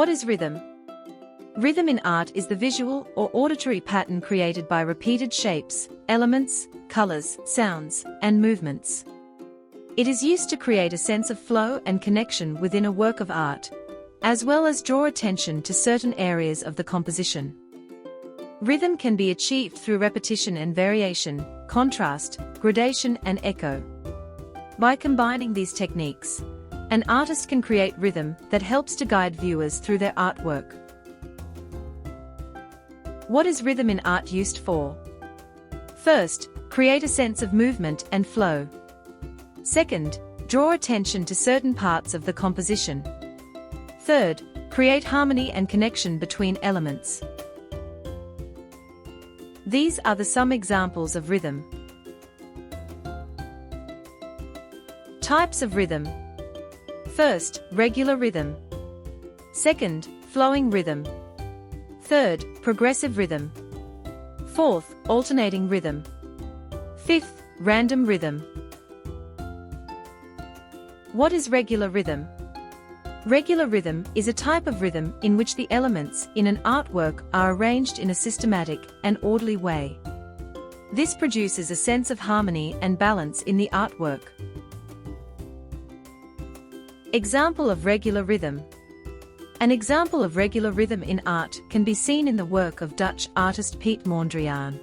What is rhythm? Rhythm in art is the visual or auditory pattern created by repeated shapes, elements, colors, sounds, and movements. It is used to create a sense of flow and connection within a work of art, as well as draw attention to certain areas of the composition. Rhythm can be achieved through repetition and variation, contrast, gradation, and echo. By combining these techniques, an artist can create rhythm that helps to guide viewers through their artwork. What is rhythm in art used for? First, create a sense of movement and flow. Second, draw attention to certain parts of the composition. Third, create harmony and connection between elements. These are some examples of rhythm. Types of rhythm. First, regular rhythm. Second, flowing rhythm. Third, progressive rhythm. Fourth, alternating rhythm. Fifth, random rhythm. What is regular rhythm? Regular rhythm is a type of rhythm in which the elements in an artwork are arranged in a systematic and orderly way. This produces a sense of harmony and balance in the artwork. Example of regular rhythm. An example of regular rhythm in art can be seen in the work of Dutch artist Piet Mondriaan.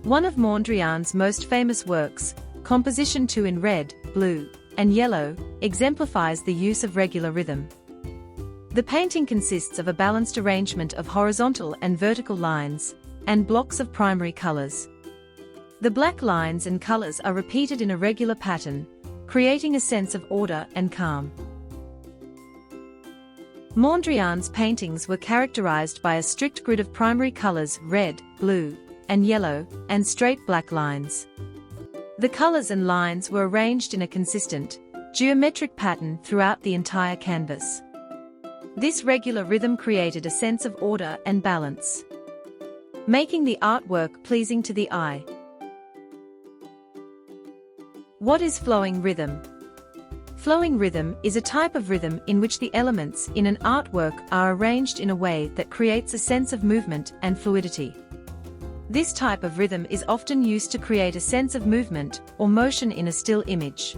One of Mondriaan's most famous works, Composition2 in red, blue, and yellow, exemplifies the use of regular rhythm. The painting consists of a balanced arrangement of horizontal and vertical lines, and blocks of primary colors. The black lines and colors are repeated in a regular pattern, creating a sense of order and calm. Mondriaan's paintings were characterized by a strict grid of primary colors red, blue, and yellow, and straight black lines. The colors and lines were arranged in a consistent, geometric pattern throughout the entire canvas. This regular rhythm created a sense of order and balance, making the artwork pleasing to the eye. What is flowing rhythm? Flowing rhythm is a type of rhythm in which the elements in an artwork are arranged in a way that creates a sense of movement and fluidity. This type of rhythm is often used to create a sense of movement or motion in a still image.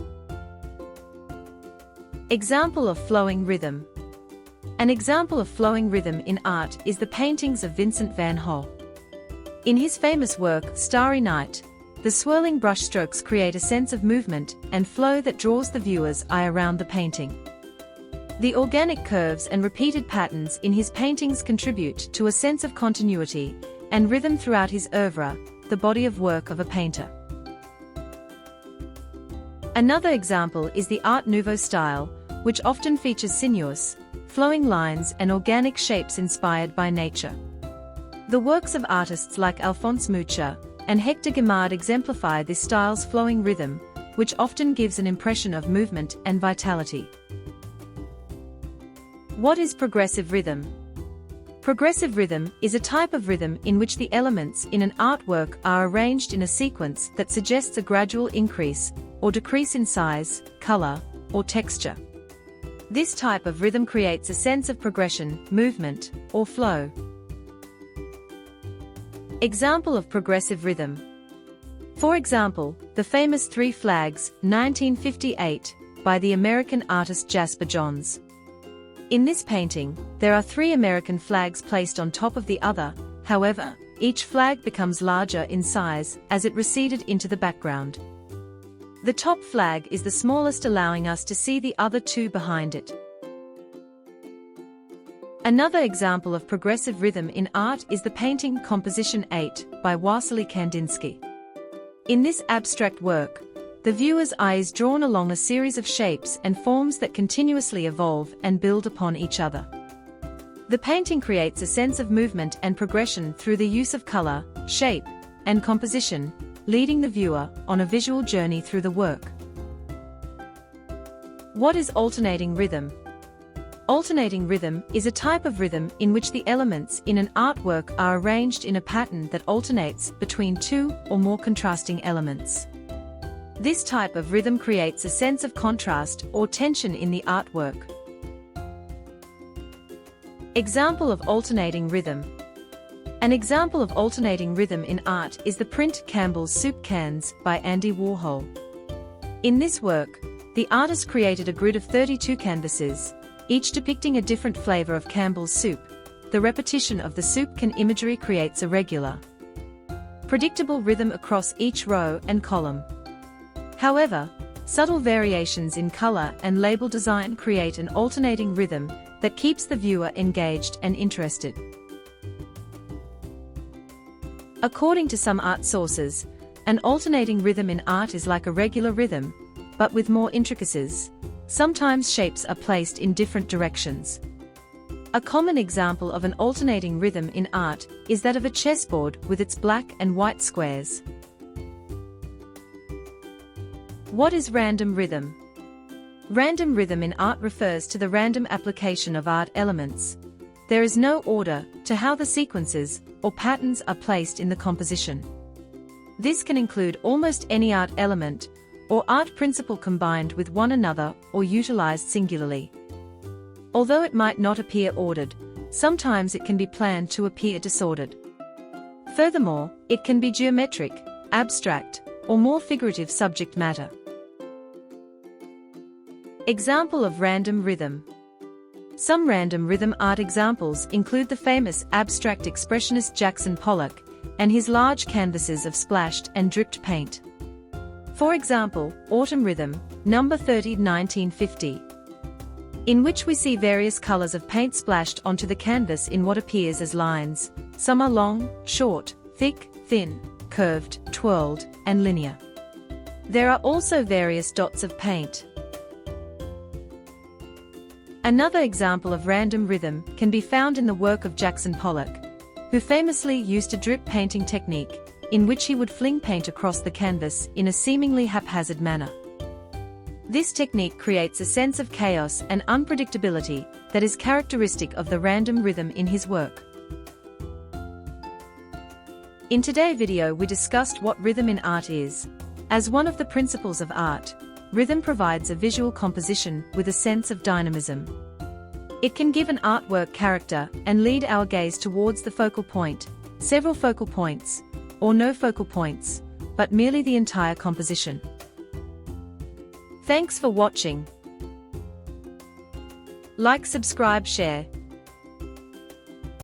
Example of flowing rhythm. An example of flowing rhythm in art is the paintings of Vincent van Gogh. In his famous work, Starry Night, the swirling brushstrokes create a sense of movement and flow that draws the viewer's eye around the painting. The organic curves and repeated patterns in his paintings contribute to a sense of continuity and rhythm throughout his oeuvre, the body of work of a painter. Another example is the Art Nouveau style, which often features sinuous, flowing lines and organic shapes inspired by nature. The works of artists like Alphonse Mucha and Hector Guimard exemplify this style's flowing rhythm, which often gives an impression of movement and vitality. What is progressive rhythm? Progressive rhythm is a type of rhythm in which the elements in an artwork are arranged in a sequence that suggests a gradual increase or decrease in size, color, or texture. This type of rhythm creates a sense of progression, movement, or flow. Example of progressive rhythm. For example, the famous Three Flags, 1958, by the American artist Jasper Johns. In this painting, there are 3 American flags placed on top of the other, however, each flag becomes larger in size as it receded into the background. The top flag is the smallest, allowing us to see the other 2 behind it. Another example of progressive rhythm in art is the painting Composition 8 by Wassily Kandinsky. In this abstract work, the viewer's eye is drawn along a series of shapes and forms that continuously evolve and build upon each other. The painting creates a sense of movement and progression through the use of color, shape, and composition, leading the viewer on a visual journey through the work. What is alternating rhythm? Alternating rhythm is a type of rhythm in which the elements in an artwork are arranged in a pattern that alternates between 2 or more contrasting elements. This type of rhythm creates a sense of contrast or tension in the artwork. Example of alternating rhythm. An example of alternating rhythm in art is the print Campbell's Soup Cans by Andy Warhol. In this work, the artist created a grid of 32 canvases, each depicting a different flavor of Campbell's soup. The repetition of the soup can imagery creates a regular, predictable rhythm across each row and column. However, subtle variations in color and label design create an alternating rhythm that keeps the viewer engaged and interested. According to some art sources, an alternating rhythm in art is like a regular rhythm, but with more intricacies. Sometimes shapes are placed in different directions. A common example of an alternating rhythm in art is that of a chessboard with its black and white squares. What is random rhythm? Random rhythm in art refers to the random application of art elements. There is no order to how the sequences or patterns are placed in the composition. This can include almost any art element or art principle combined with one another or utilized singularly. Although it might not appear ordered, sometimes it can be planned to appear disordered. Furthermore, it can be geometric, abstract, or more figurative subject matter. Example of random rhythm. Some random rhythm art examples include the famous abstract expressionist Jackson Pollock and his large canvases of splashed and dripped paint. For example, Autumn Rhythm, number 30, 1950, in which we see various colors of paint splashed onto the canvas in what appears as lines. Some are long, short, thick, thin, curved, twirled, and linear. There are also various dots of paint. Another example of random rhythm can be found in the work of Jackson Pollock, who famously used a drip painting technique, in which he would fling paint across the canvas in a seemingly haphazard manner. This technique creates a sense of chaos and unpredictability that is characteristic of the random rhythm in his work. In today's video we discussed what rhythm in art is. As one of the principles of art, rhythm provides a visual composition with a sense of dynamism. It can give an artwork character and lead our gaze towards the focal point, several focal points, or no focal points, but merely the entire composition. Thanks for watching. Like, subscribe, share.